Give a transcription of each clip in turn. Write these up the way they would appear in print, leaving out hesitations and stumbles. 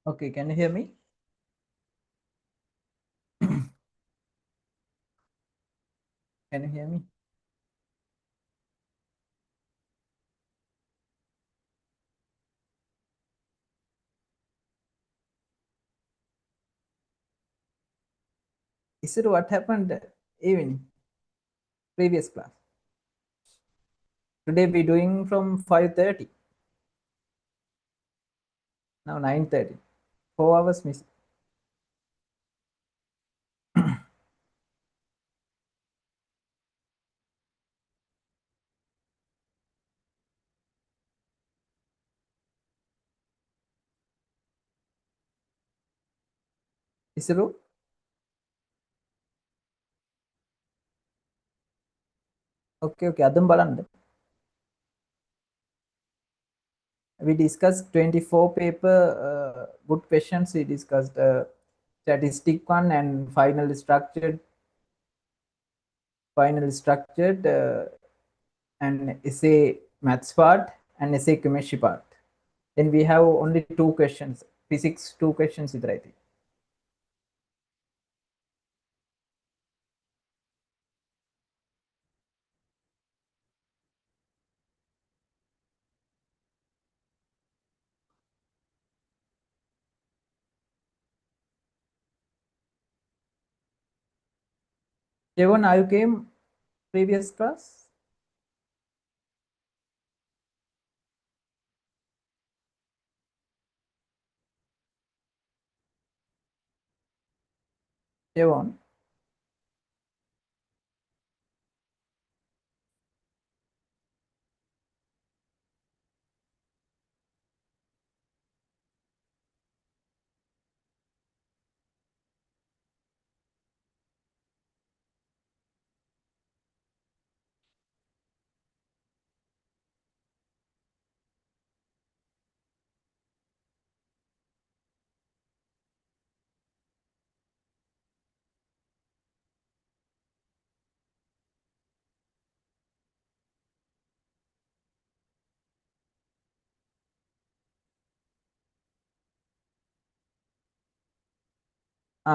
Okay, can you hear me? Can you hear me? Is it what happened evening, previous class? Today we doing from 5:30. Now 9:30. 4 hours missing. Is it true? Okay, okay. അതും බලන්න. We discussed 24 paper good questions. We discussed statistic one and final structured and essay maths part and essay chemistry part. Then we have only 2 questions. Physics 2 questions is right. Jevon, are you came previous class? Jevon.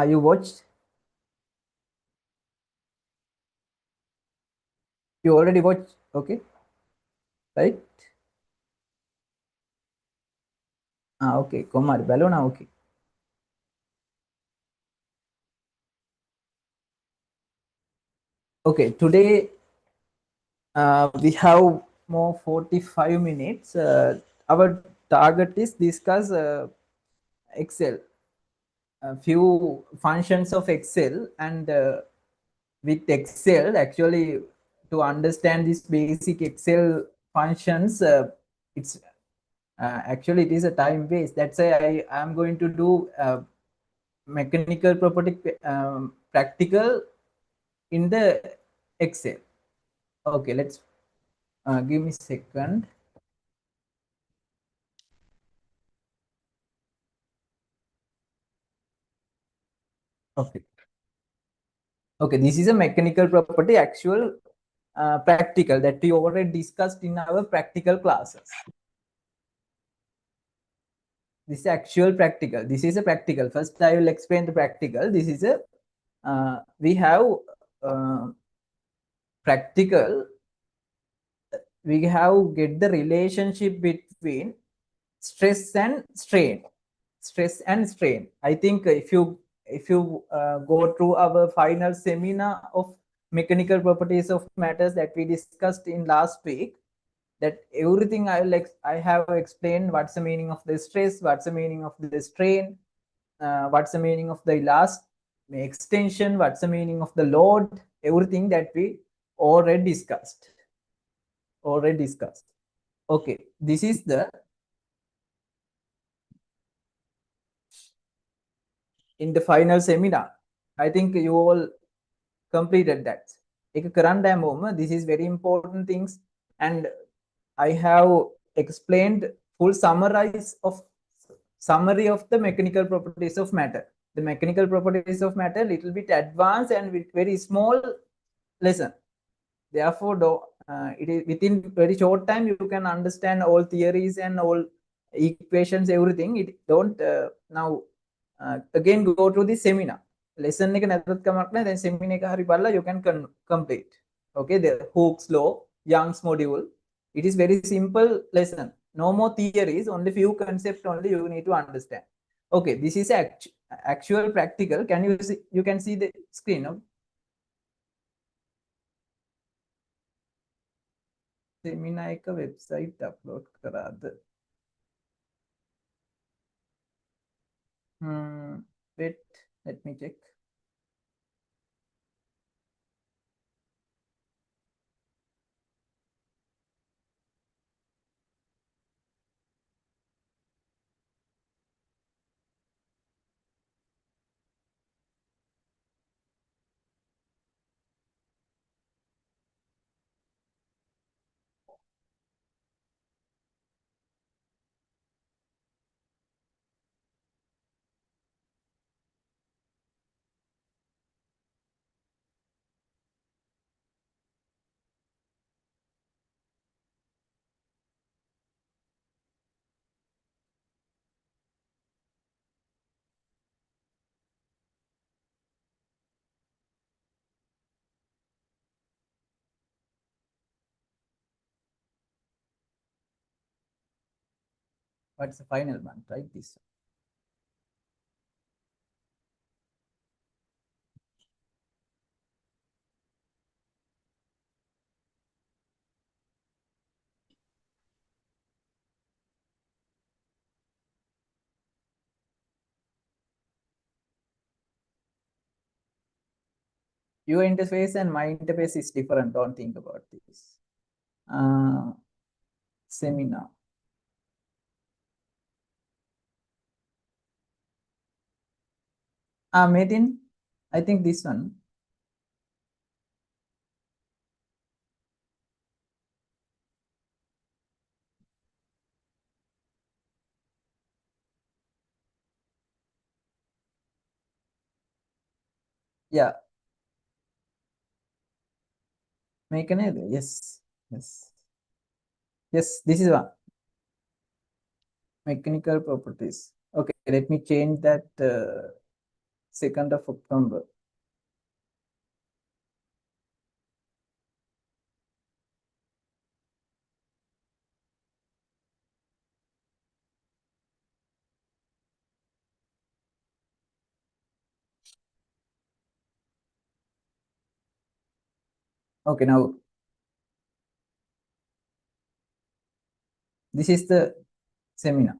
You watched? You already watched? Okay, right? Okay. Komari Balona. Okay. Okay. Today we have more 45 minutes. Our target is discuss Excel, a few functions of Excel, and with Excel, actually, to understand these basic Excel functions, it's actually it is a time waste. That's why I am going to do mechanical property practical in the Excel. Okay, let's give me a second. Okay. Okay, this is a mechanical property actual practical that we already discussed in our practical classes. This is actual practical. This is a practical. First, I will explain the practical. This is a we have practical. We have get the relationship between stress and strain. Stress and strain. I think if you go through our final seminar of mechanical properties of matters that we discussed in last week, that everything I have explained what's the meaning of the stress, what's the meaning of the strain, what's the meaning of the last extension, what's the meaning of the load, everything that we already discussed. Okay, this is the in the final seminar. I think you all completed that. This is very important things, and I have explained full summary of the mechanical properties of matter. The mechanical properties of matter little bit advanced and with very small lesson. Therefore, it is within very short time you can understand all theories and all equations, everything. It don't now again go to the seminar. Lesson එක නැතත් කමක් නැහැ. දැන් seminar එක හරි බලලා you can complete. Okay, the Hooke's law, Young's module. It is very simple lesson. No more theories, only few concepts only you need to understand. Okay, this is actual practical. Can you see? You can see the screen. No? Seminar එක website upload කරාද? Wait, let me check. What's the final one? Right, this. Your interface and my interface is different. Don't think about this. Seminar. Metin, I think this one. Yeah. Make an error. Yes. Yes. Yes, this is one. Mechanical properties. Okay, let me change that 2nd of October. Okay, now this is the seminar.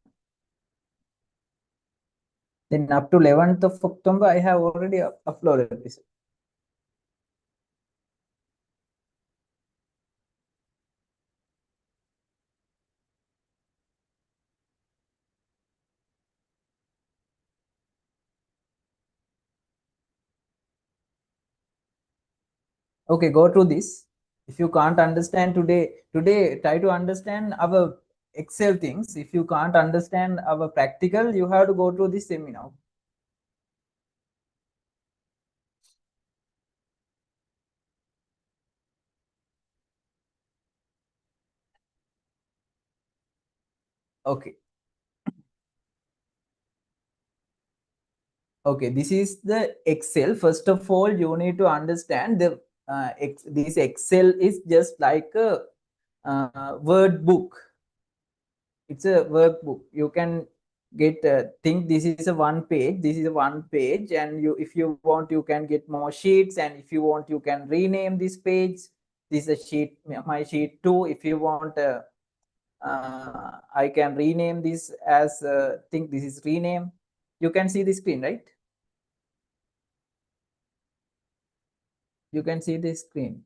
Then up to 11th of October, I have already uploaded this. Okay, go through this. If you can't understand today try to understand our Excel things. If you can't understand our practical, you have to go to this seminar. Okay. Okay, this is the Excel. First of all, you need to understand the this Excel is just like a word book. It's a workbook. You can get think this is a one page. This is a one page, and you, if you want, you can get more sheets, and if you want, you can rename this page. This is a sheet, my sheet 2. If you want, I can rename this as think this is rename. You can see the screen, right? You can see the screen.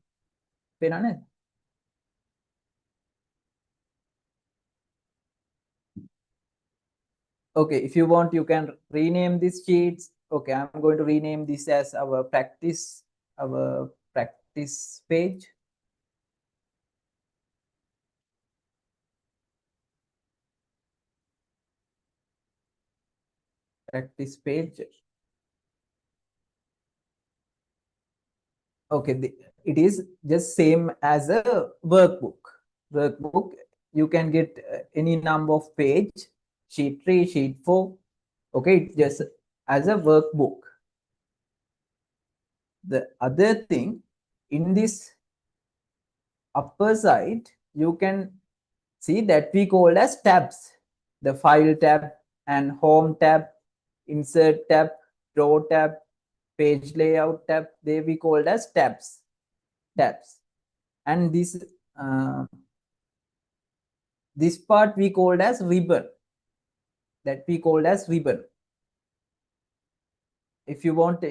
Okay, if you want, you can rename these sheets. Okay, I'm going to rename this as our practice page. Practice page. Okay, it is just same as a workbook. You can get any number of page. sheet 3, sheet 4. Okay, just as a workbook. The other thing, in this upper side, you can see that we call as tabs. The file tab and home tab, insert tab, draw tab, page layout tab, they we called as tabs. And this part we called as ribbon. That we called as ribbon. If you want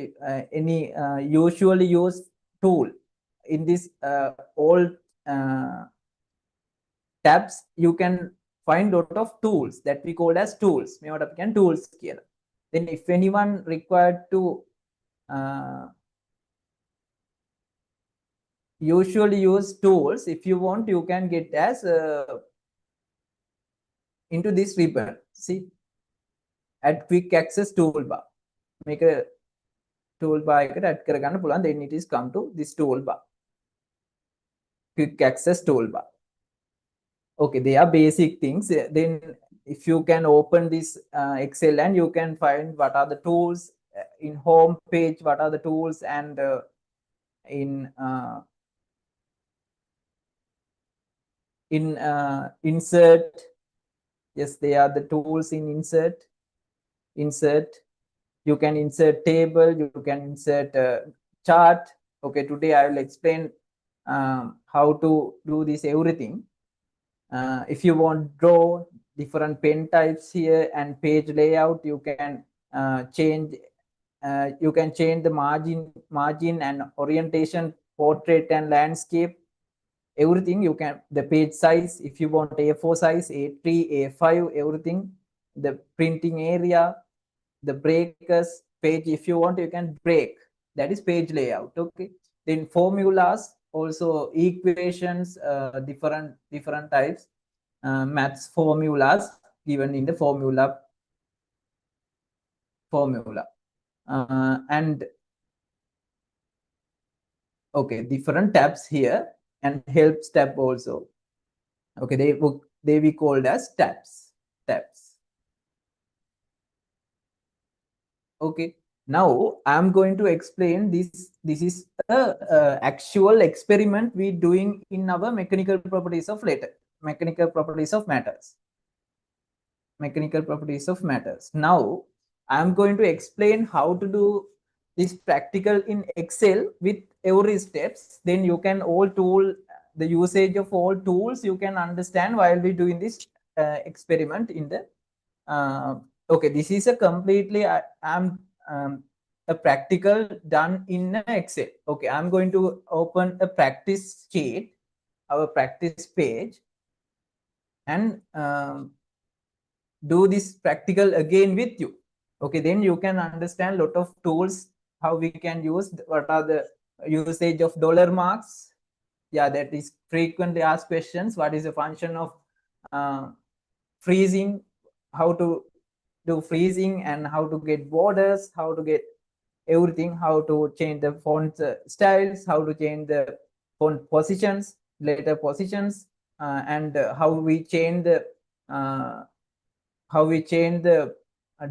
any usually used tool in this all tabs, you can find lot of tools that we call as tools. Tools here. Then if anyone required to usually use tools, if you want, you can get as into this ribbon. See, add quick access toolbar. Make a toolbar add කරගන්න පුළුවන්. Then it is come to this toolbar. Quick access toolbar. Okay, they are basic things. Then if you can open this Excel and you can find what are the tools in home page, what are the tools, and in insert. Yes, they are the tools in insert. You can insert table, you can insert chart. Okay, today I will explain how to do this everything. If you want draw different pen types here and page layout, you can change the margin and orientation, portrait and landscape, everything. You can the page size, if you want A4 size, A3, A5, everything. The printing area, the breakers, page, if you want, you can break. That is page layout. Okay, then formulas, also equations, different types, maths formulas given in the formula, and okay, different tabs here, and helps tab also. Okay, they be called as tabs. Okay, now I'm going to explain this. This is a actual experiment we doing in our mechanical properties of matters. Now I'm going to explain how to do this practical in Excel with every steps. Then you can the usage of all tools you can understand while we doing this experiment in the okay, this is a completely a practical done in Excel. Okay, I'm going to open a practice sheet, our practice page, and do this practical again with you. Okay, then you can understand lot of tools, how we can use, what are the usage of dollar marks. Yeah, that is frequently asked questions. What is the function of freezing, how to do freezing, and how to get borders, how to get everything, how to change the font styles, how to change the font positions, letter positions, and how we change the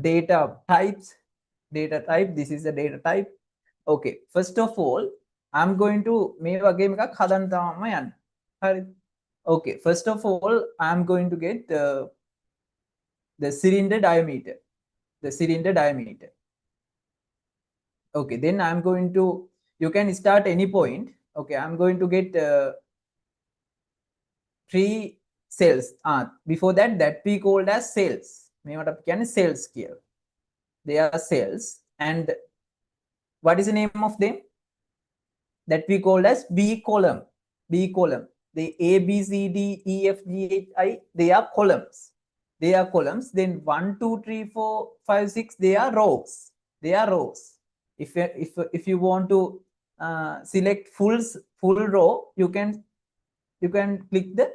data types. This is the data type. Okay, first of all, I'm going to okay, first of all, I'm going to get the cylinder diameter. Okay, then I'm going to, you can start any point. Okay, I'm going to get 3 cells. Before that we called as cells. Cells here. They are cells, and what is the name of them? That we called as B column. The A, B, C, D, E, F, G, H, I, they are columns. Then 1, 2, 3, 4, 5, 6, they are rows. If you want to select full row, you can click the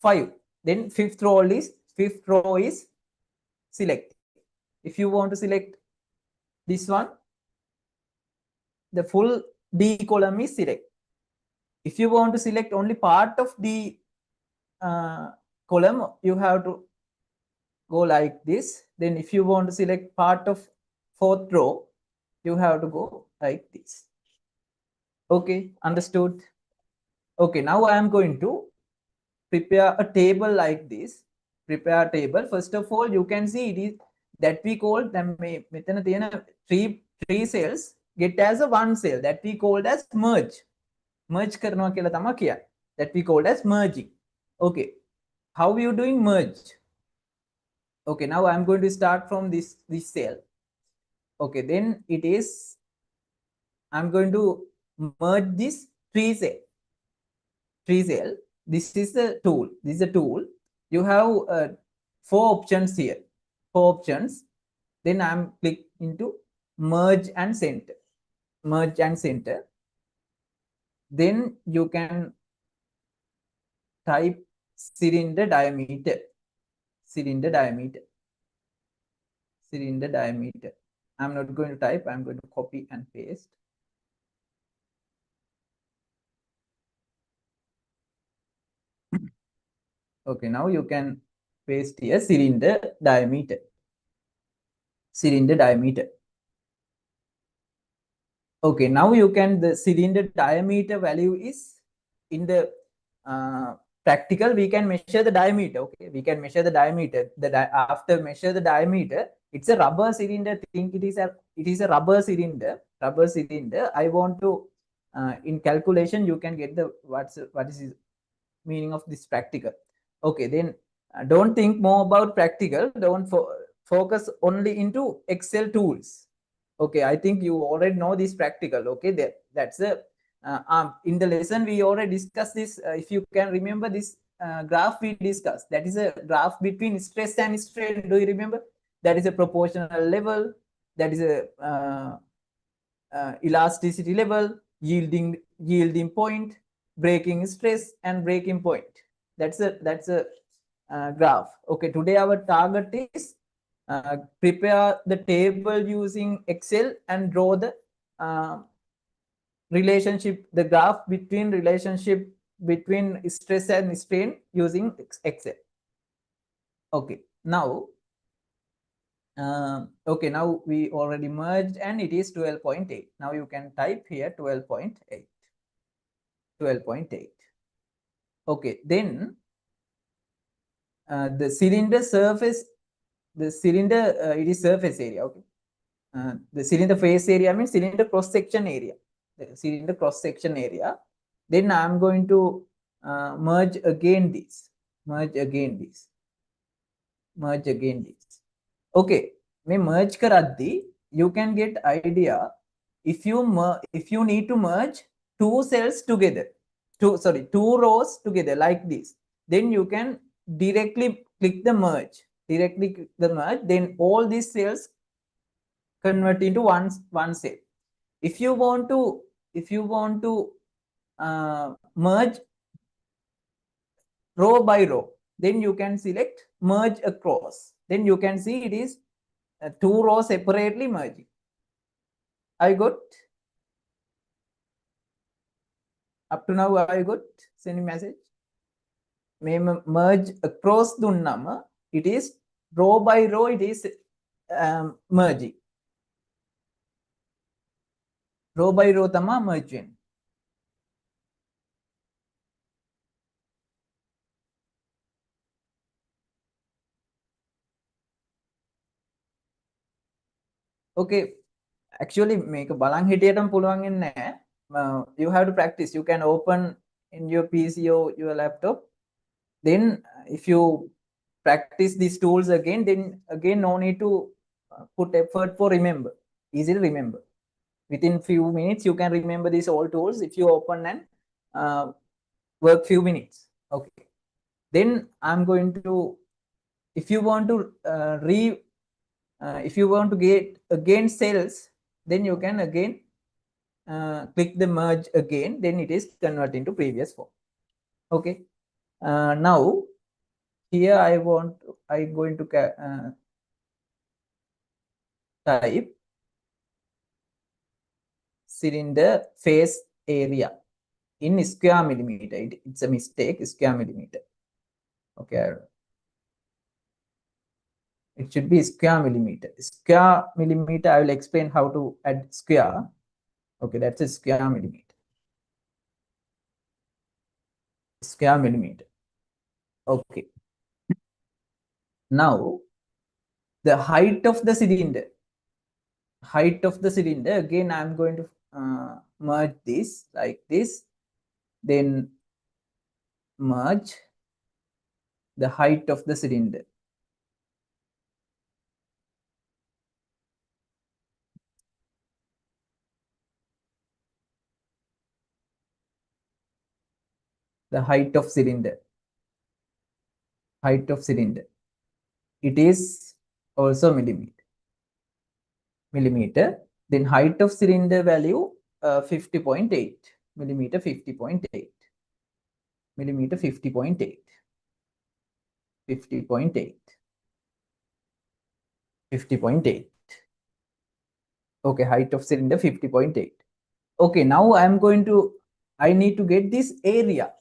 5. Then fifth row is select. If you want to select this one, the full D column is select. If you want to select only part of the column, you have to go like this. Then if you want to select part of fourth row, you have to go like this. Okay, understood? Okay, now I am going to prepare a table like this. Prepare a table. First of all, you can see it is that we call them three cells get as a one cell that we called as merge. Merge karna kela tama kiya. That we called as merging. Okay, how are you doing merge? Okay, now I'm going to start from this cell. Okay, then it is I'm going to merge this three cell. This is the tool. This is a tool. You have four options here. Four options. Then I'm click into merge and center. Merge and center. Then you can type cylinder diameter. Cylinder diameter. Cylinder diameter. I'm not going to type. I'm going to copy and paste. Okay, now you can paste here cylinder diameter. Cylinder diameter. Okay, now you can, the cylinder diameter value is in the practical, we can measure the diameter. Okay, we can measure the diameter. After measure the diameter, it's a rubber cylinder. Think it is a rubber cylinder. Rubber cylinder. I want to in calculation you can get the what is meaning of this practical. Okay, then don't think more about practical. Don't focus only into Excel tools. Okay, I think you already know this practical. Okay, that's the in the lesson we already discussed this. If you can remember this graph we discussed, that is a graph between stress and strain. Do you remember? That is a proportional level. That is a elasticity level, yielding point, breaking stress, and breaking point. That's a graph. Okay, today our target is prepare the table using Excel and draw the relationship, the graph between relationship between stress and strain using Excel. Okay, now okay, now we already merged and it is 12.8. Now you can type here 12.8. 12.8. Okay, then the cylinder surface, the cylinder, it is surface area. Okay, the cylinder face area means cylinder cross section area. The cylinder cross section area. Then I'm going to merge again this. Merge again this. Merge again this. Okay, may merge karaddi, you can get idea. If you need to merge two cells together, two rows together like this, then you can directly click the merge. Directly click the merge, then all these cells convert into one cell. If you want to merge row by row, then you can select merge across. Then you can see it is two rows separately merging. I got up to now. I got sending message. May merge across dunnama. It is row by row. It is merging. Row by row tama merging. Okay, actually make a balang hitiyatam puluwan inne. You have to practice. You can open in your PC or your laptop. Then if you practice these tools again, then again no need to put effort for remember. Easily remember. Within few minutes you can remember these all tools if you open and work few minutes. Okay, then I'm going to, if you want to if you want to get again cells, then you can again click the merge again, then it is converted into previous form. Okay, now here I'm going to type cylinder face area in square millimeter. It's a mistake, square millimeter. Okay, It should be square millimeter. Square millimeter, I will explain how to add square. Okay, that's a square millimeter. Square millimeter. Okay. Now, the height of the cylinder. Height of the cylinder, again, I'm going to merge this like this. Then merge the height of the cylinder. The height of cylinder. Height of cylinder. It is also millimeter. Then height of cylinder value 50.8 millimeter, 50.8 millimeter, 50.8 50.8 50.8. Okay, height of cylinder 50.8. Okay, now I need to get this area.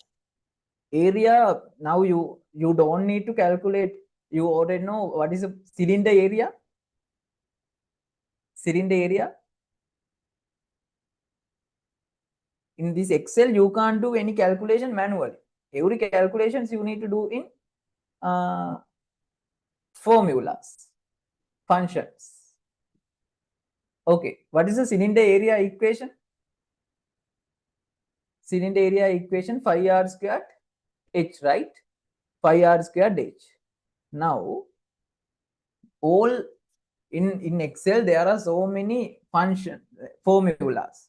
Now you don't need to calculate. You already know what is a cylinder area. Cylinder area. In this Excel, you can't do any calculation manually. Every calculations you need to do in formulas, functions. Okay, what is the cylinder area equation? Cylinder area equation 5r squared h, right? 5r squared h. Now, all in Excel, there are so many formulas.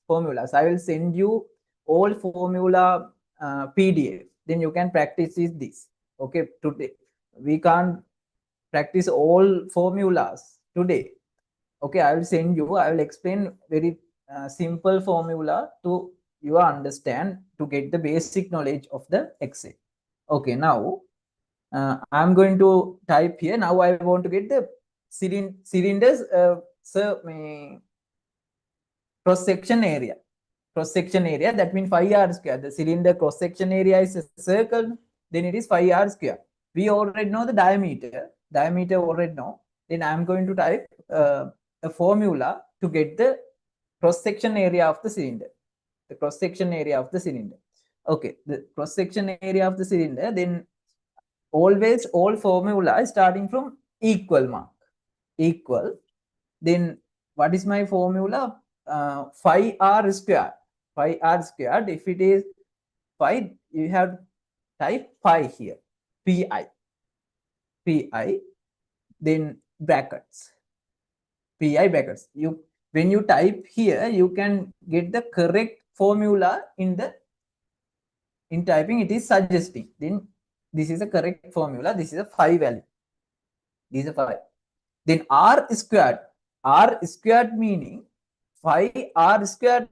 I will send you all formula PDF. Then you can practice this. Okay, today we can't practice all formulas today. Okay, I will send you. I will explain very simple formula to you understand to get the basic knowledge of the Excel. Okay, now I'm going to type here. Now I want to get the cylinders cross section area. Cross section area, that means 5r square. The cylinder cross section area is a circle, then it is 5r square. We already know the diameter. Diameter already know. Then I'm going to type a formula to get the cross section area of the cylinder. The cross section area of the cylinder. Okay, the cross section area of the cylinder. Then always all formula is starting from equal mark. Equal. Then what is my formula? 5r squared. 5r squared. If it is 5, you have type pi here. Pi. Pi. Then brackets. Pi brackets. When you type here, you can get the correct formula in typing. It is suggesting. Then this is a correct formula. This is a 5 value. This is a 5. Then r squared. R squared meaning 5r squared.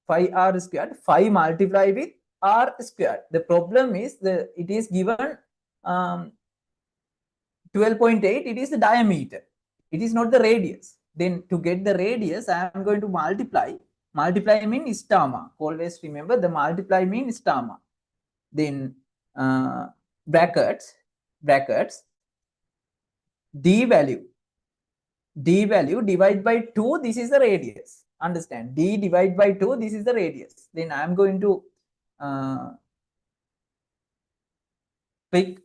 5r squared. 5 multiplied with r squared. The problem is it is given 12.8. It is the diameter. It is not the radius. Then to get the radius, I am going to multiply. Multiply means star mark. Always remember the multiply means star mark. Then brackets. D value divide by 2. This is the radius. Understand? D divide by 2. This is the radius. Then I am going to pick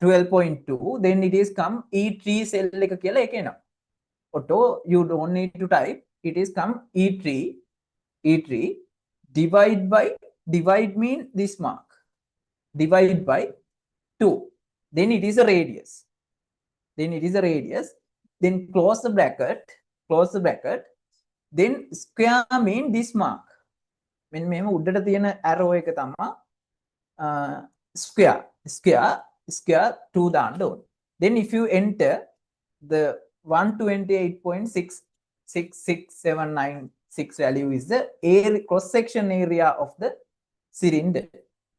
12.2. Then it is come E3 cell එක කියලා එකේනවා. Auto, you don't need to type. It is come E3 divide mean this mark. Divide by 2. Then it is a radius. Then close the bracket. Then square mean this mark. When මෙහෙම උඩට තියෙන arrow එක තමයි square 2 දාන්න ඕනේ. Then if you enter the 128.666796 value is the cross section area of the cylinder.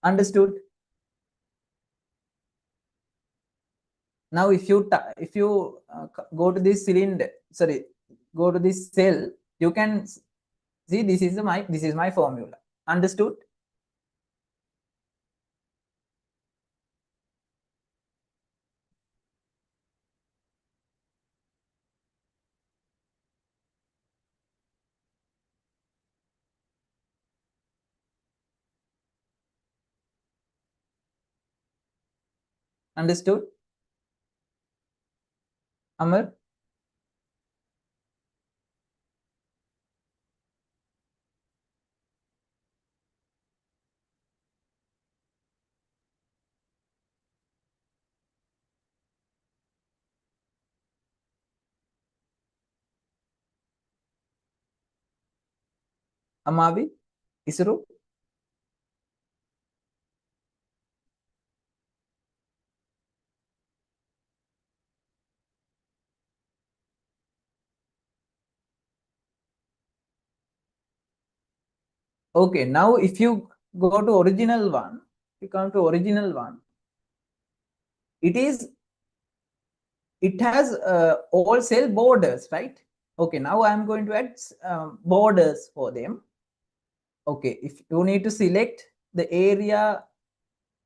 Understood? Now if you go to this cylinder, go to this cell, you can see this is my formula. Understood? Understood? Amar? Amavi? Isru? Okay, now if you go to original one, you come to original one, it is, it has all cell borders, right? Okay, now I'm going to add borders for them. Okay, if you need to select the area,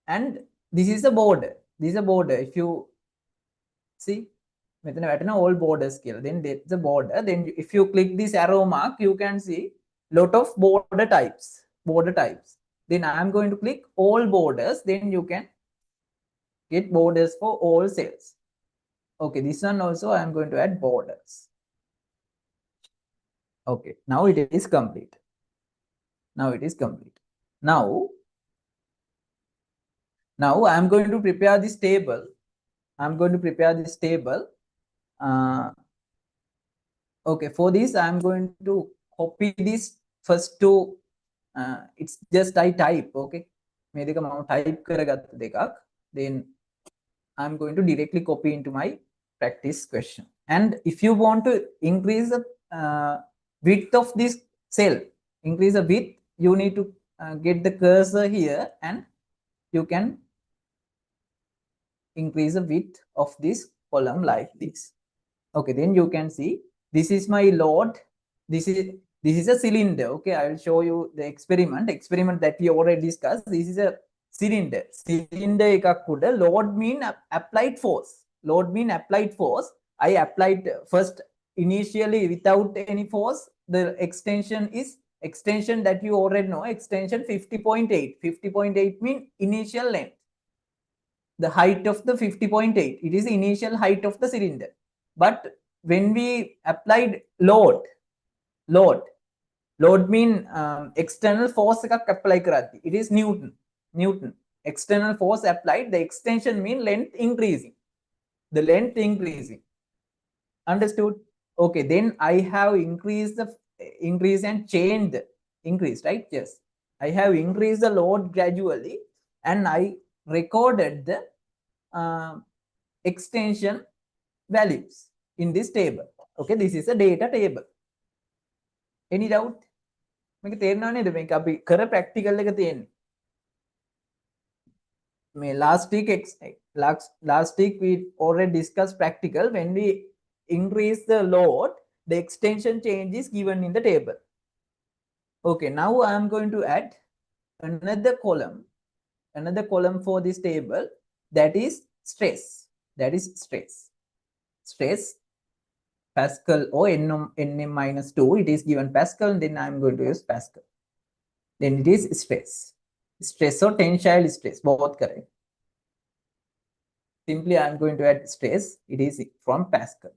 and this is a border. This is a border. If you see, all borders skill, then there's a border. Then if you click this arrow mark, you can see lot of border types. Border types. Then I'm going to click all borders. Then you can get borders for all cells. Okay, this one also I'm going to add borders. Okay, now it is complete. Now it is complete. Now I'm going to prepare this table. I'm going to prepare this table. Okay, for this I'm going to copy this first two. It's just I type. Okay, මේ දෙක මම type කරගත්ත දෙකක්. Then I'm going to directly copy into my practice question. And if you want to increase the width of this cell, increase the width, you need to get the cursor here, and you can increase the width of this column like this. Okay, then you can see this is my load. This is a cylinder. Okay, I will show you the experiment that we already discussed. This is a cylinder. Cylinder එකක් උඩ load mean applied force. Load mean applied force. I applied first initially without any force. The extension is extension that you already know. Extension 50.8. 50.8 mean initial length. The height of the 50.8. It is the initial height of the cylinder. But when we applied load mean external force එකක් apply කරද්දි, it is Newton. External force applied, the extension mean length increasing. The length increasing. Understood? Okay, then I have increased and changed increase, right? Yes, I have increased the load gradually, and I recorded the extension values in this table. Okay, this is a data table. Any doubt? මේක තේරෙනව නේද? මේක අපි කර practical එක තියෙන්නේ. මේ last week we already discussed practical. When we increase the load, the extension change is given in the table. Okay, now I am going to add another column for this table, that is stress. Stress Pascal or nm minus 2, it is given Pascal, then I am going to use Pascal. Then it is stress or tensile stress, both correct. Simply I am going to add stress. It is from Pascal.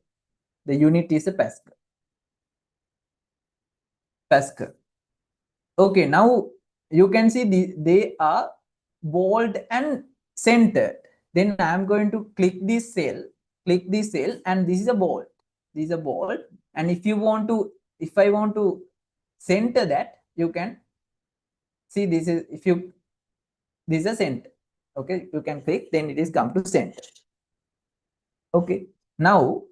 The unit is a Pascal. Okay, now you can see they are bold and centered. Then I am going to click this cell, and this is a bold. And if I want to center that, you can see this is a center. Okay, you can click, then it is come to center. Okay, now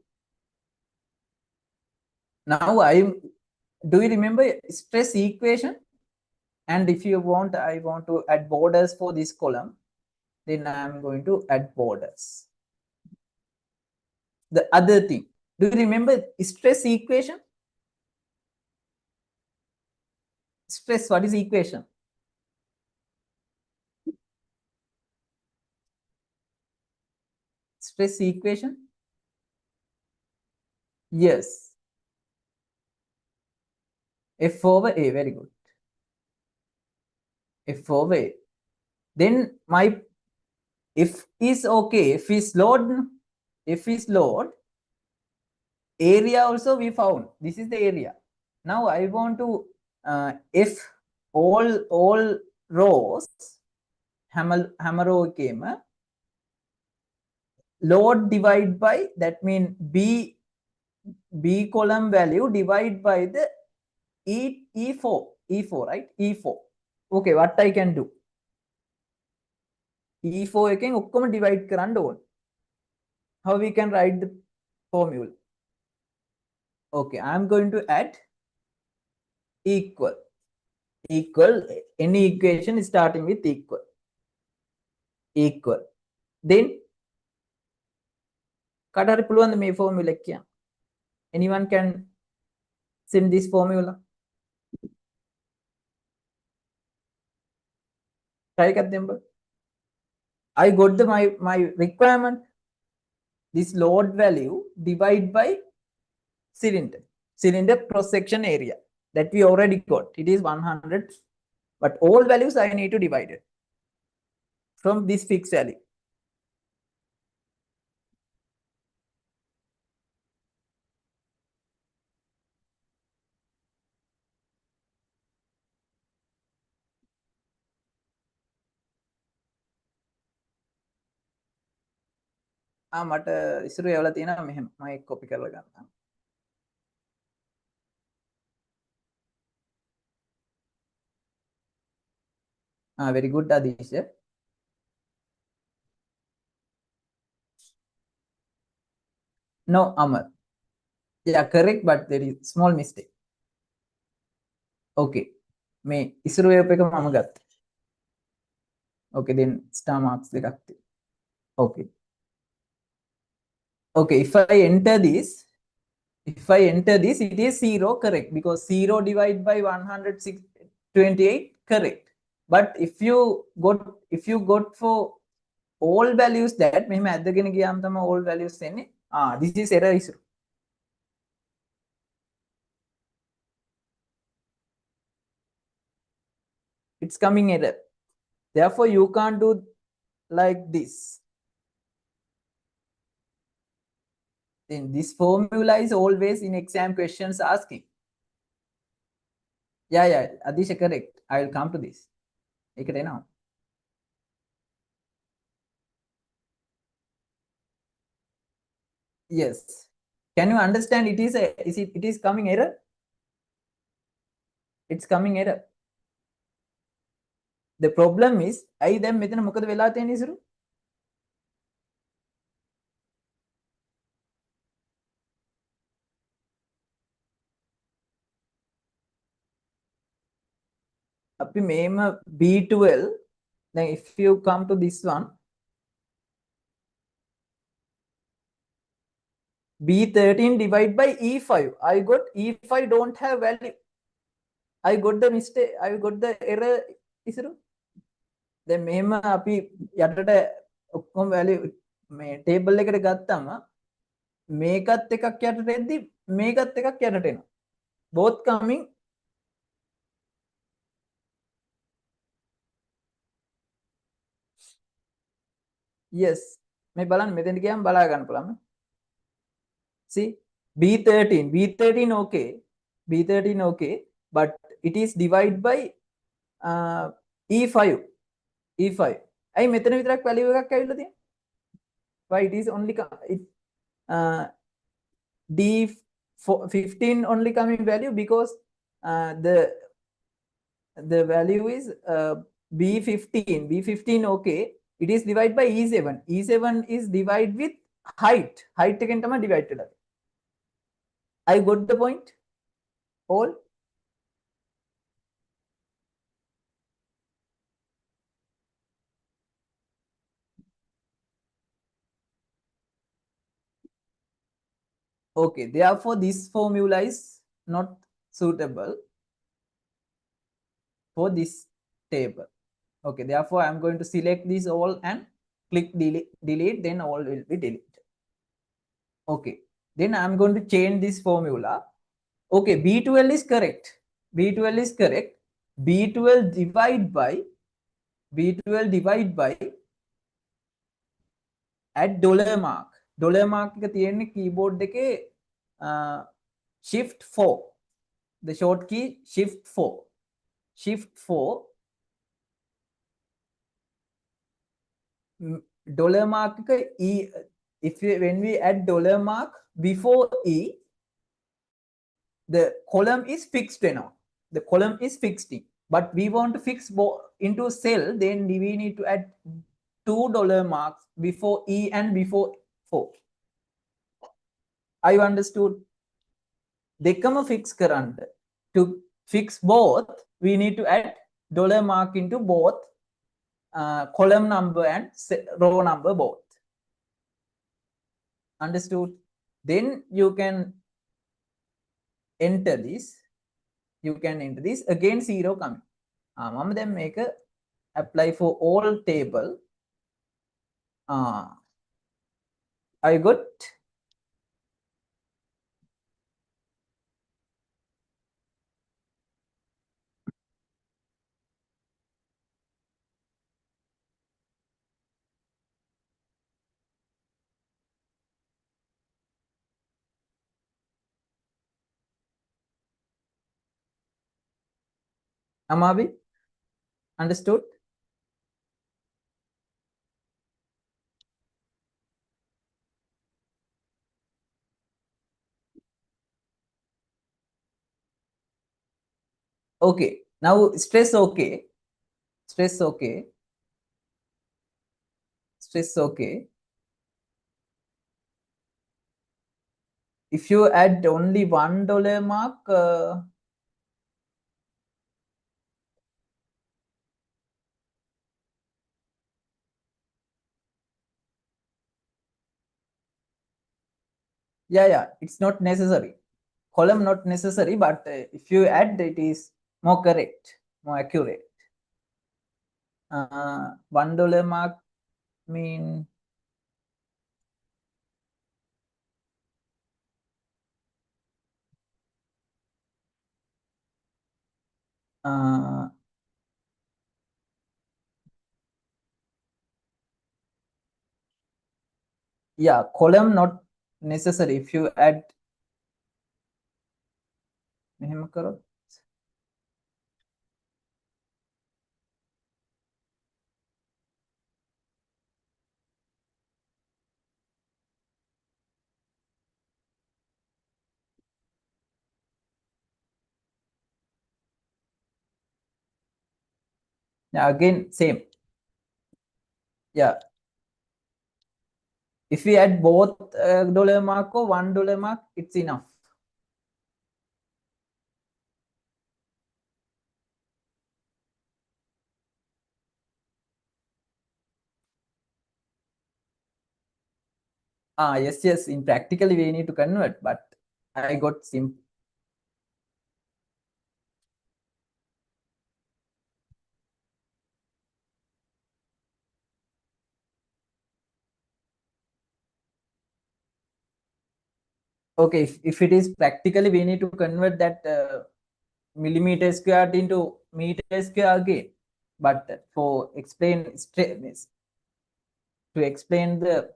do you remember stress equation? And if you want, I want to add borders for this column, then I am going to add borders. The other thing, do you remember stress equation? Stress, what is equation? Stress equation? Yes. F over A, very good. F over A. Then my If is okay, if is load, area also we found. This is the area. Now I want to if all rows hammer row came load divide by, that mean b column value divide by the e4 right, e4. Okay, what I can do, e4 එකෙන් ඔක්කොම divide කරන්න ඕන. How we can write the formula? Okay, I'm going to add equal. Any equation is starting with equal. Then කාට හරි පුළුවන්ද මේ formula එක කියන්න? Anyone can send this formula? Try එකක් දෙන්න. I got the my requirement. This load value divide by cylinder cross section area that we already got. It is 100, but all values I need to divide it from this fixed value. මට ඉස්සර එවලා තියෙනවා මෙහෙම මම ඒක copy කරලා ගන්නවා. Very good, Adish. No, Amar. Yeah, correct, but there is small mistake. Okay. මේ ඉස්සර web එක මම ගත්තා. Okay, then star marks දෙකක් තියෙනවා. Okay. Okay, if I enter this, it is 0, correct, because 0 divided by 128, correct. But if you got for all values that මෙහෙම ඇදගෙන ගියාම තමයි all values එන්නේ. This is error issue. It's coming error. Therefore, you can't do like this. Then this formula is always in exam questions asking. Yeah, Adisha, correct. I will come to this. Okay, now. Yes. Can you understand? It is coming error. It's coming error. The problem is, I then මෙතන මොකද වෙලා තියෙන්නේ ඉසුරු? අපි මේම B12, then if you come to this one, B13 divided by E5. I got E5 don't have value. I got the mistake. I got the error. Isuru. Then මෙහෙම අපි යටට ඔක්කොම value මේ table එකට ගත්තාම මේකත් එකක් යටට එද්දි මේකත් එකක් යටට එනවා. Both coming. Yes. මේ බලන්න මෙතෙන්ට ගියාම බලා ගන්න පුළුවන්. See, B13 okay. B13 okay, but it is divided by E5. අයි මෙතන විතරක් value එකක් ඇවිල්ලා තියෙන්නේ. Why it is only D15 only coming value, because the value is B15 okay. It is divided by E7. E7 is divided with height එකෙන් තමයි divide වෙලා. I got the point. All. Okay, therefore this formula is not suitable for this table. Okay, therefore I am going to select this all and click delete, then all will be deleted. Okay, then I am going to change this formula. Okay, B12 is correct. B12 divide by add dollar mark එක තියෙන්නේ keyboard එකේ shift 4, the short key shift 4 dollar mark එක e, when we add dollar mark before e, the column is fixed now. The column is fixed in, but we want to fix into cell, then we need to add $2 marks before e and before 4. I understood. දෙකම fix කරන්න. To fix both, we need to add dollar mark into both column number and row number both. Understood? Then you can enter this. You can enter this again 0 coming. මම දැන් මේක apply for all table. I got Amavi. Understood? Okay. Now stress okay. Stress okay. Stress okay. If you add only $1 mark, yeah, it's not necessary. Column not necessary, but if you add, it is more correct, more accurate. $1 mark mean yeah, column not necessary. If you add මෙහෙම කරොත් yeah, again same. Yeah, if we add both dollar mark or $1 mark, it's enough. Yes, in practically we need to convert, but I got simple. Okay, if it is practically, we need to convert that millimeter squared into meter square again. But for to explain the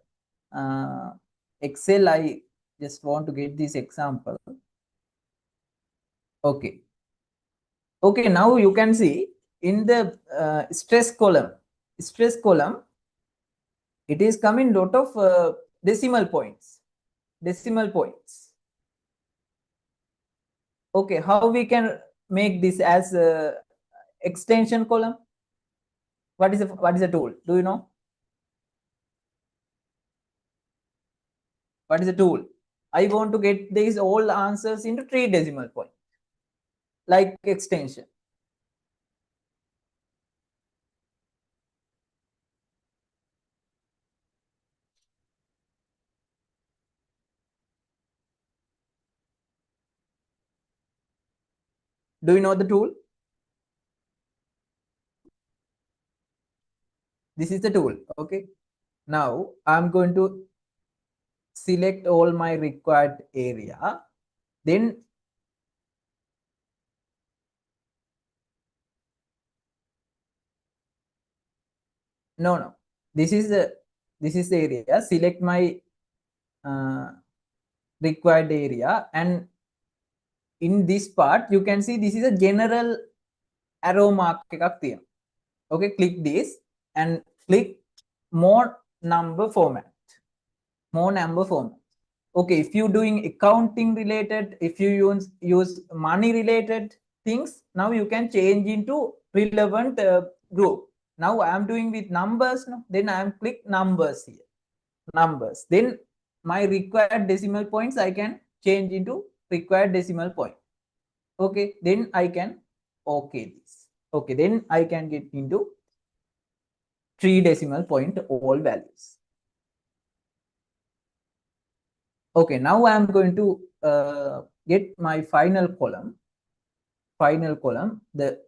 Excel, I just want to get this example. Okay. Okay, now you can see in the stress column, it is coming lot of decimal points. Okay, how we can make this as a extension column? What is a tool? Do you know? What is a tool? I want to get these all answers into 3 decimal points, like extension. Do you know the tool? This is the tool. Okay. Now I'm going to select all my required area. Then no. This is the this is the area, select my required area, and in this part you can see this is a general arrow mark එකක් තියෙනවා. Okay, click this and click more number format. More number format. Okay, if you're doing accounting related, if you use money related things, now you can change into relevant group. Now I am doing with numbers, no? Then I am click numbers here. Numbers. Then my required decimal points I can change into required decimal point. Okay, then I can okay this. Okay, then I can get into 3 decimal point all values. Okay, now I am going to get my final column, the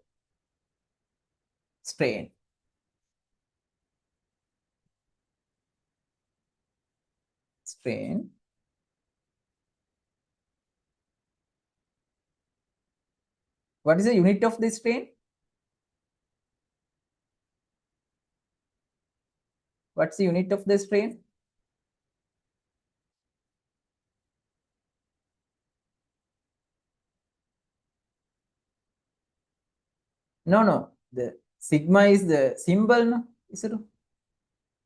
strain. Strain. What is the unit of the strain? What's the unit of the strain? No. The sigma is the symbol, no? Is it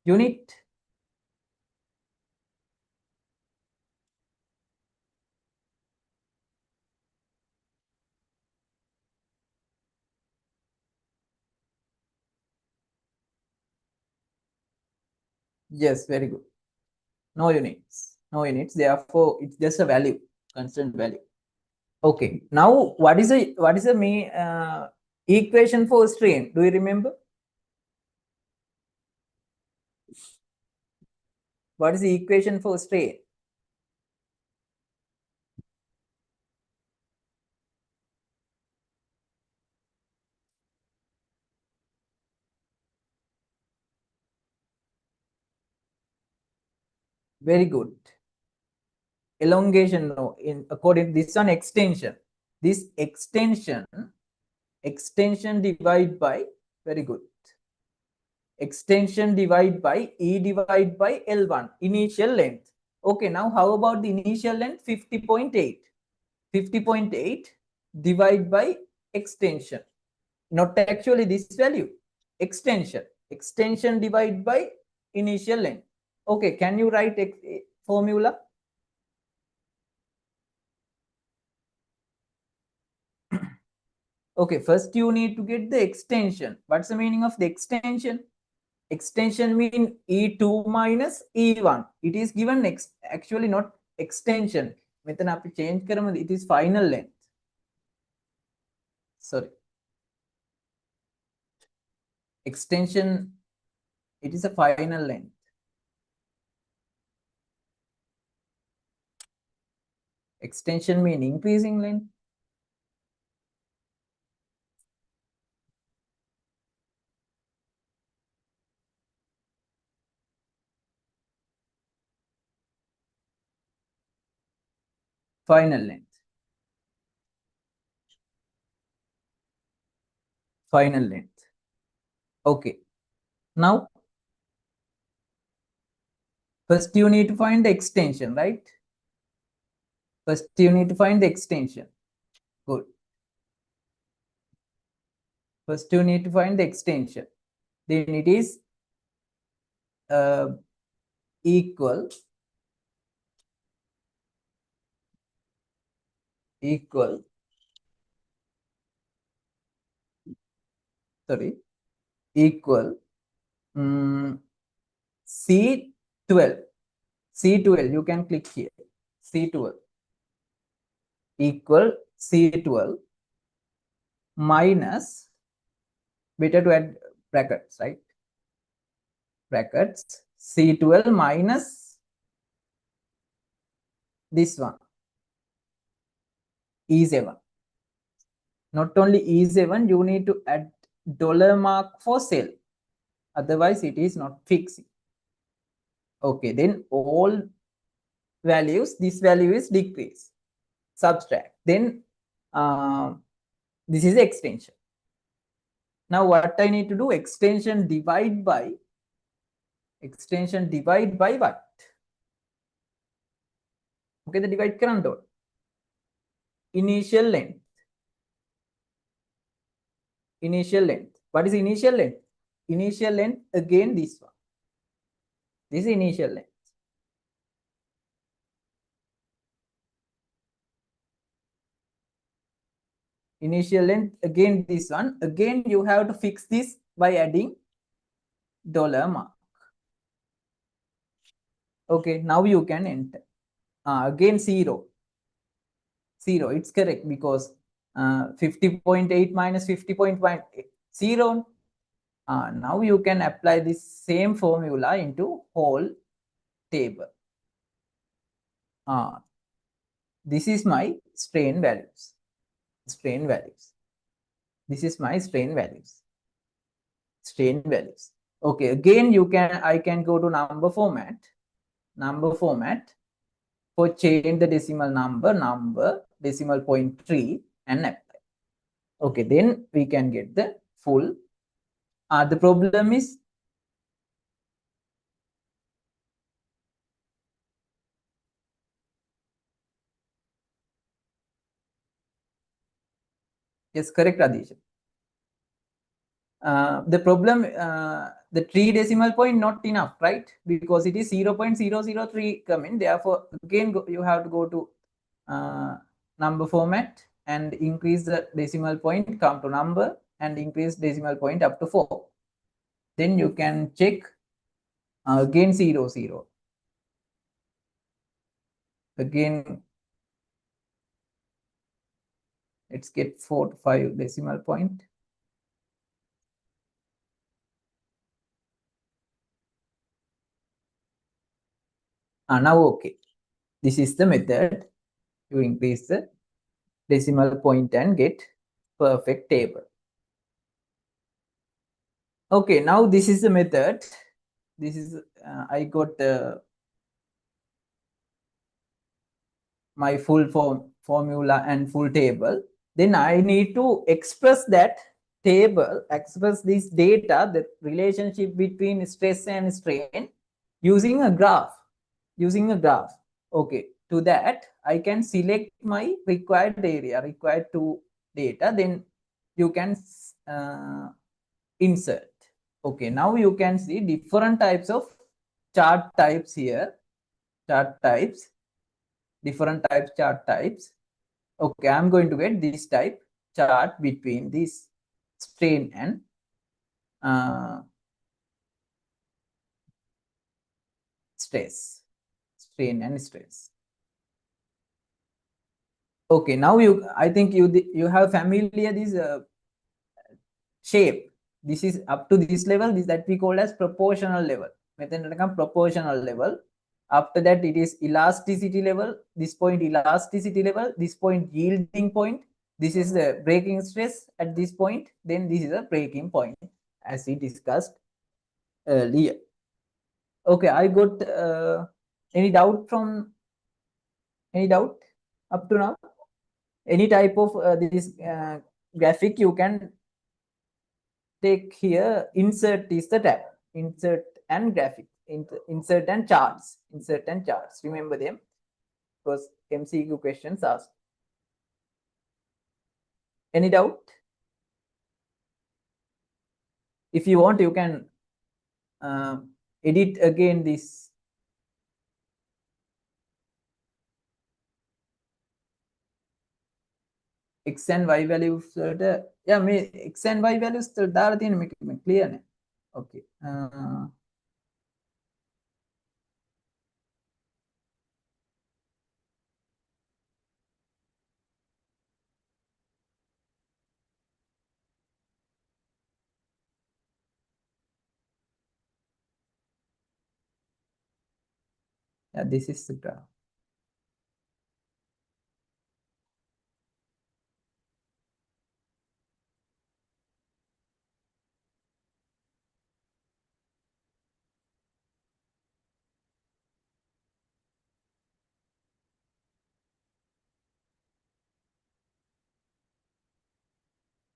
unit? Yes, very good. No units. No units. Therefore, it's just a value, constant value. Okay. Now, what is the equation for strain? Do you remember? What is the equation for strain? Very good. Elongation, no, in according to this one, extension. This extension divide by, very good. Extension divide by E divide by L1, initial length. Okay, now how about the initial length? 50.8. 50.8 divide by extension. Not actually this value. Extension. Extension divide by initial length. Okay, can you write formula? Okay, first you need to get the extension. What's the meaning of the extension? Extension mean E2 minus E1. It is given actually not extension. Metan api change karama, it is final length. Sorry. Extension, it is a final length. Extension mean increasing length. Final length. Final length. Okay. Now, first you need to find the extension, right? First you need to find the extension. Good. First you need to find the extension. Then it is equal sorry, equal C12. C12, you can click here. C12 equal C12 minus, better to add brackets, right? Brackets C12 minus this one, E7. Not only E7, you need to add dollar mark for cell. Otherwise, it is not fixing. Okay, then all values, this value is decrease. Subtract. Then this is extension. Now what I need to do? Extension divide by extension divide by what? Okay, the divide current dot. Initial length. Initial length. What is initial length? Initial length again this one. This is initial length. Initial length again this one. Again you have to fix this by adding dollar mark. Okay, now you can enter. Again 0. 0. It's correct because 50.8 minus 50.1 0. Now you can apply this same formula into whole table. This is my strain values. Strain values. This is my strain values. Strain values. Okay, again I can go to number format. Number format for change the decimal number, decimal point 3 and apply. Okay, then we can get the full. The problem is yes, correct, Adish. The problem, the 3 decimal point not enough, right? Because it is 0.003 coming. Therefore, again, you have to go to number format and increase the decimal point, come to number and increase decimal point up to 4. Then you can check again 0, 0. Again, let's get 4 to 5 decimal point. Now, okay. This is the method. You increase the decimal point and get perfect table. Okay, now this is the method. This is I got my full formula and full table. Then I need to express that table, express this data, the relationship between stress and strain using a graph. Using a graph. Okay, to that I can select my required area, required to data. Then you can insert. Okay, now you can see different types of chart types here. Chart types, different types chart types. Okay, I'm going to get this type chart between this strain and stress. Strain and stress. Okay, now I think you have familiar this shape. This is up to this level. This that we call as proportional level. Method proportional level. After that, it is elasticity level. This point elasticity level. This point yielding point. This is the breaking stress at this point. Then this is a breaking point, as we discussed earlier. Okay, I got any doubt up to now? Any type of this graphic you can take here. Insert is the tab. Insert and graphic. Insert and charts. Insert and charts. Remember them because MCQ questions asked. Any doubt? If you want, you can edit again this. X and Y values. Yeah, X and Y values clear. Okay. Yeah, this is the graph.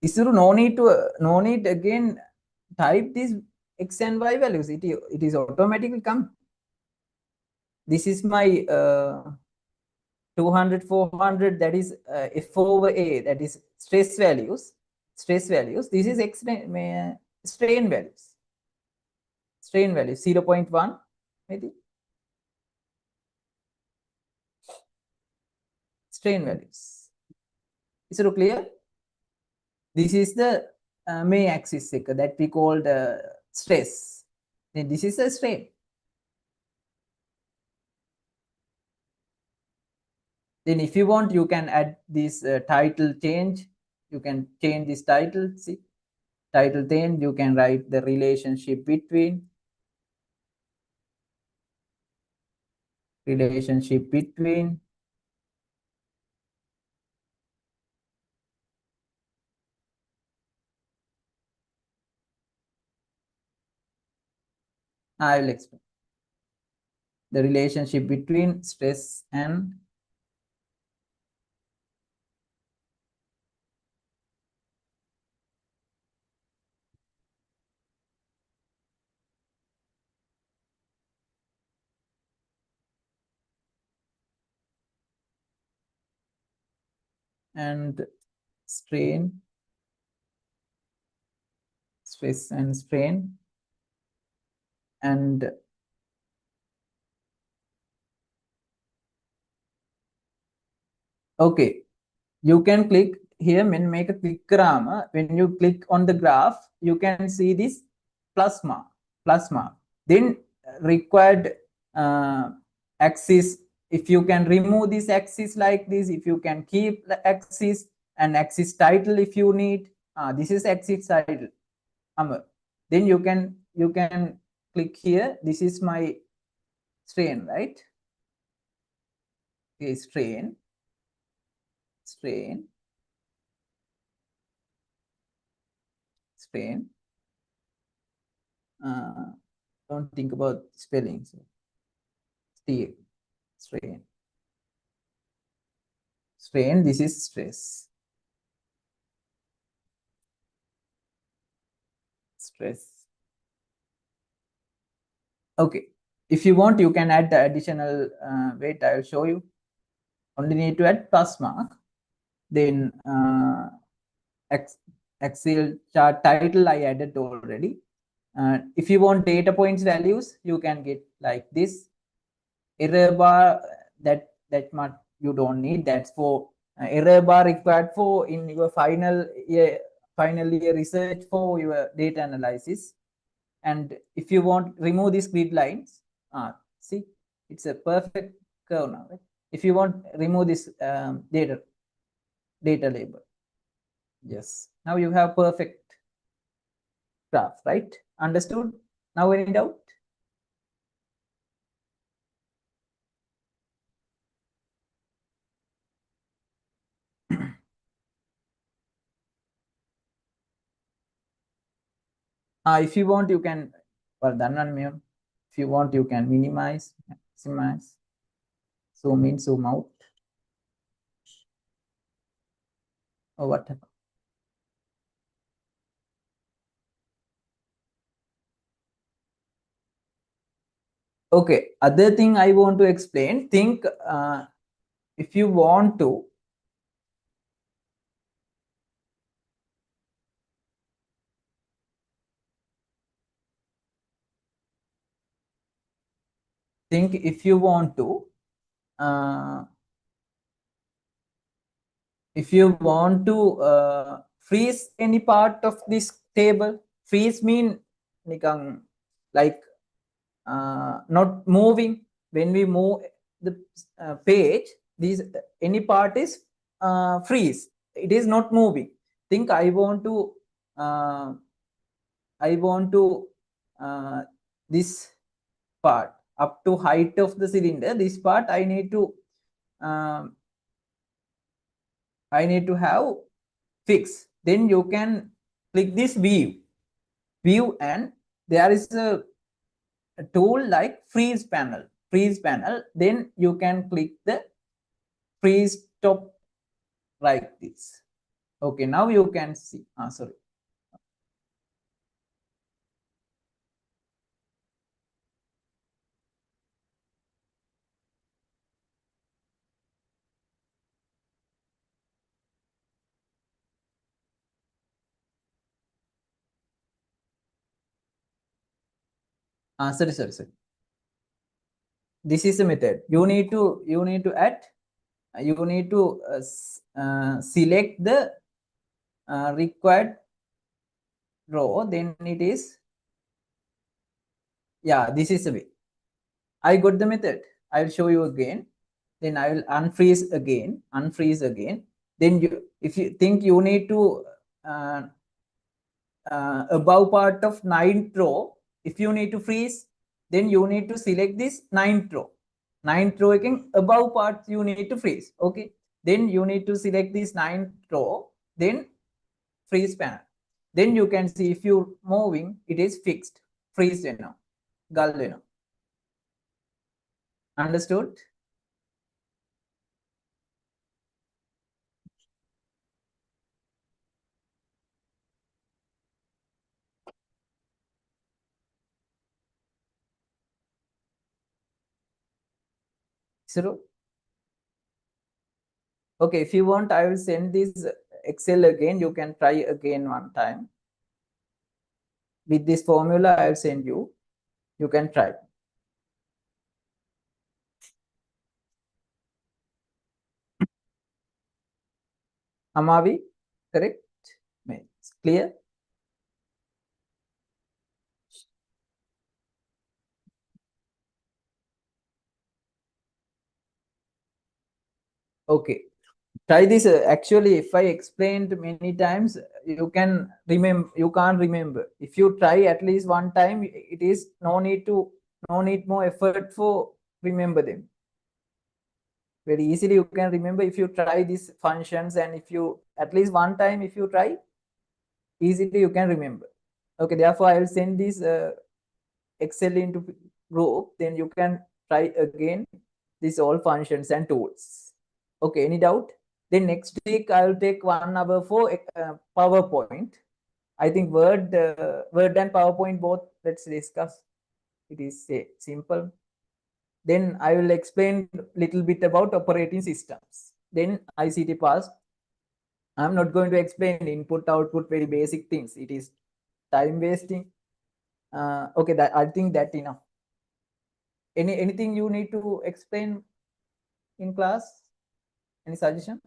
Isuru, no need again type this x and y values. It is automatically come. This is my 200, 400, that is f over a, that is stress values. This is strain values. 0.1 maybe. Strain values. Is it clear? This is the main axis that we call the stress. Then this is a strain. Then if you want, you can add this title change. You can change this title. See, title change, you can write the relationship between I will explain the relationship between stress and strain, stress and strain, and okay, you can click here and make a click grammar. When you click on the graph, you can see this plus mark. Then required axis. If you can remove this axis like this, if you can keep the axis and axis title if you need. This is axis title. Then you can click here. This is my strain, right? Okay, strain. Don't think about spelling. So, strain. This is stress. Okay. If you want, you can add the additional weight. I will show you. Only need to add plus mark. Then Excel chart title I added already. If you want data points values, you can get like this. Error bar, that much you don't need. That's for error bar required for in your final year research for your data analysis. And if you want, remove these grid lines. See, it's a perfect curve now. Right? If you want, remove this data label. Yes, now you have perfect graph, right? Understood? Now any doubt? If you want, you can, well done on me. If you want, you can minimize, maximize, zoom in, zoom out, or whatever. Okay, other thing I want to explain, think if you want to, freeze any part of this table. Freeze mean like not moving. When we move the page, these any part is freeze. It is not moving. Think I want to this part up to height of the cylinder. This part I need to have fix. Then you can click this view, and there is a tool like freeze panel. Then you can click the freeze top like this. Okay, now you can see. Sorry. Sorry. This is the method. You need to add. You need to select the required row. Then it is, yeah. This is the way. I got the method. I will show you again. Then I will unfreeze again. Then if you think you need to uh, above part of ninth row, if you need to freeze, then you need to select this ninth row. Ninth row again, above part you need to freeze. Okay. Then you need to select this ninth row, then freeze panel. Then you can see if you're moving, it is fixed. Freeze now. Gull. Understood? So, okay, if you want, I will send this Excel again. You can try again one time. With this formula, I'll send you. You can try. Amavi, correct? It's clear? Okay. Try this. Actually, if I explained many times, you can remember. You can't remember. If you try at least one time, it is no need more effort for remember them. Very easily you can remember if you try these functions, and if you at least one time if you try, easily you can remember. Okay, therefore I will send this Excel into group, then you can try again these all functions and tools. Okay, any doubt? Then next week I will take 1 hour for PowerPoint. I think Word and PowerPoint both, let's discuss. It is simple. Then I will explain little bit about operating systems. Then ICT pass. I'm not going to explain input output, very basic things. It is time wasting. Okay, that I think that enough. Anything you need to explain in class? Any suggestion?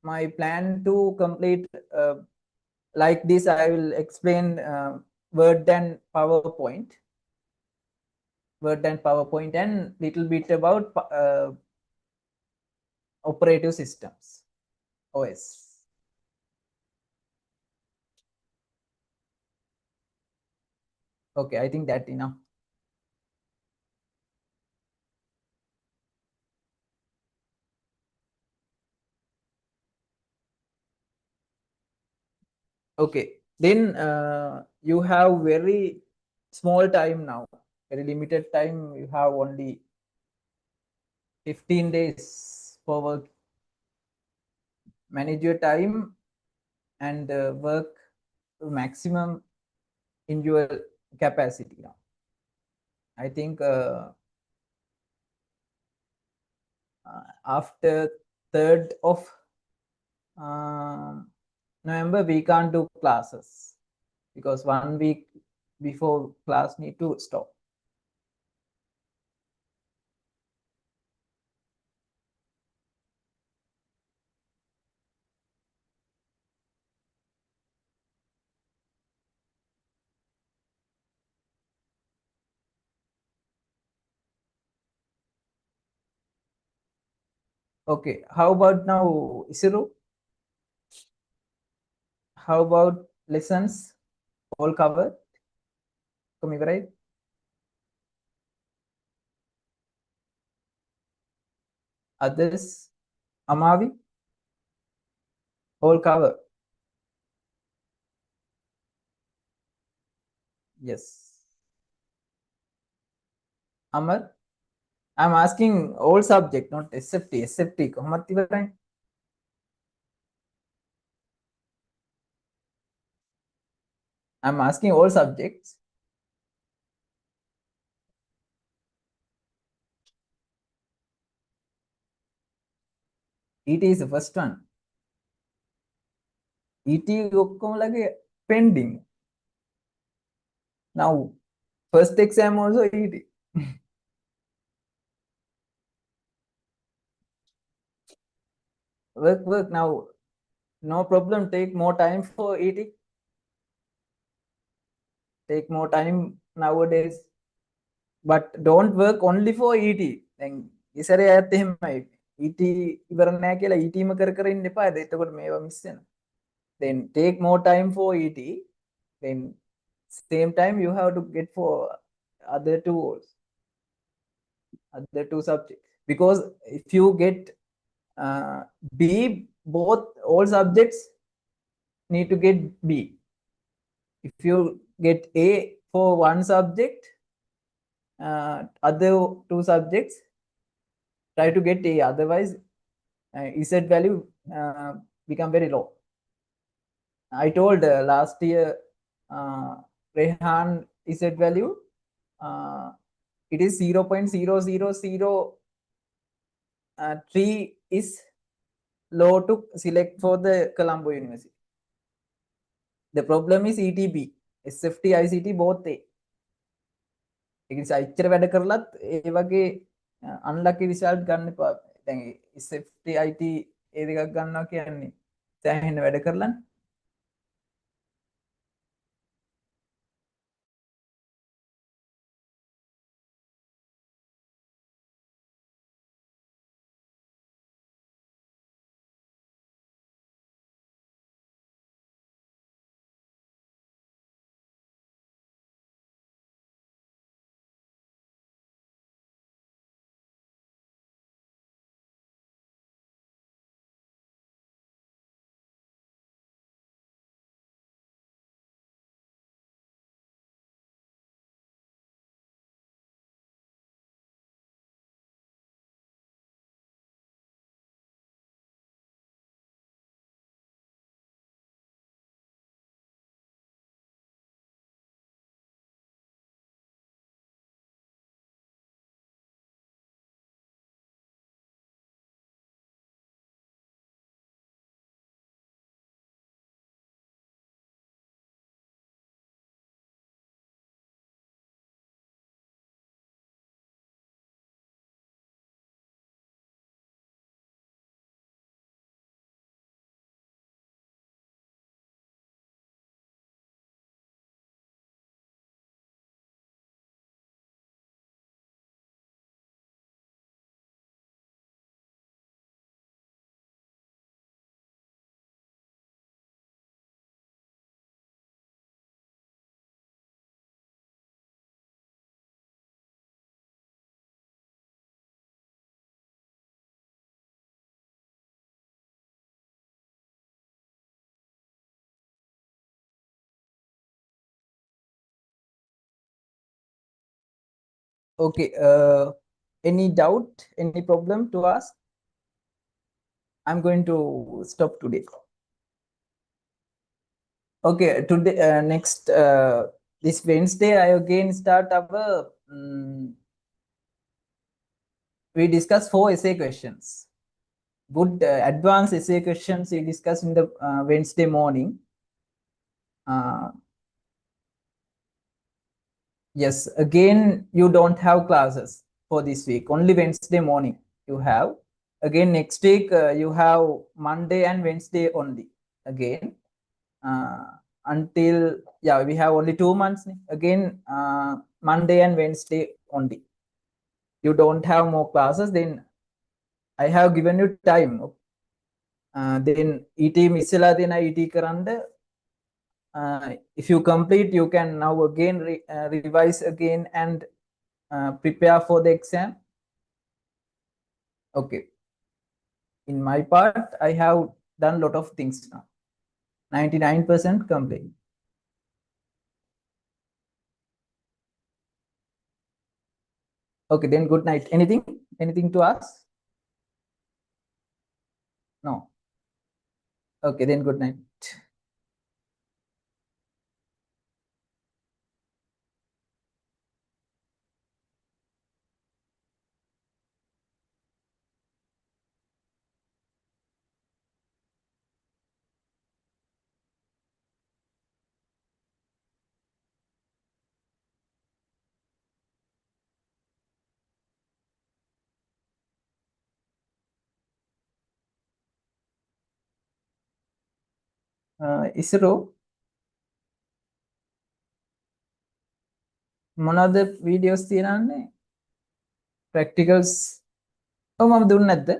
My plan to complete like this. I will explain Word and PowerPoint. Word and PowerPoint, and little bit about operative systems, OS. Okay, I think that enough. Okay, then you have very small time now, very limited time. You have only 15 days for work. Manage your time and work maximum in your capacity now. I think after 3rd of November, we can't do classes because 1 week before class need to stop. Okay, how about now, Isiru? How about lessons? All covered? Right? Others? Amavi? All covered? Yes. Amar? I'm asking all subject, not SFT. SFT. කොහොමද ඉවරයි? I'm asking all subjects. ET is the first one. ET ඔක්කොමලගේ pending. Now First exam also ET. Work now. No problem. Take more time for ET. Take more time nowadays. But don't work only for ET. දැන් ඉසරේ ඇත්ත එහෙමයි. ET ඉවර නැහැ කියලා ET ම කර කර ඉන්න එපා. එතකොට මේවා මිස් වෙනවා. Then take more time for ET. Then same time you have to get for other two also, other two subjects. Because if you get B, both all subjects need to get B. If you get A for one subject, other two subjects try to get A. Otherwise, Z value become very low. I told last year Rehan Z value it is 0.0003 is low to select for the Colombo University. The problem is ETB, SFT, ICT both A. ඒ නිසා අච්චර වැඩ කරලත් ඒ වගේ අන්ලක්කි result ගන්න එපා. දැන් SFT IT ඒ දෙකක් ගන්නවා කියන්නේ සෑහෙන වැඩ කරලානේ. Okay, any doubt, any problem to ask? I'm going to stop today. Okay, today, next, this Wednesday, I again start our, we discuss 4 essay questions. Good advanced essay questions we discuss in the Wednesday morning. Yes, again, you don't have classes for this week. Only Wednesday morning you have. Again, next week you have Monday and Wednesday only. Again, until, yeah, we have only 2 months. Again, Monday and Wednesday only. You don't have more classes. Then I have given you time. Then ET misala then ET karanda. If you complete, you can now again revise again and prepare for the exam. Okay. In my part, I have done a lot of things now. 99% complete. Okay, then good night. Anything? Anything to ask? No. Okay, then good night. ඉසරෝ මොනවද videos තියනන්නේ practicals ඔව් මම දුන්නේ නැද්ද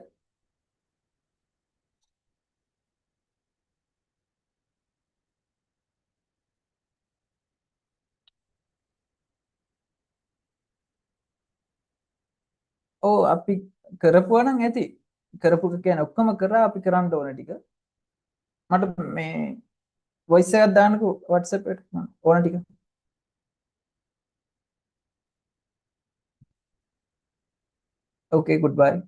ඔව් අපි කරපුවා නම් ඇති කරපු එක කියන්නේ ඔක්කොම කරා අපි කරන්න ඕන ටික මට මේ වොයිස් එකක් දාන්නකෝ WhatsApp එකට ඕන ටික okay goodbye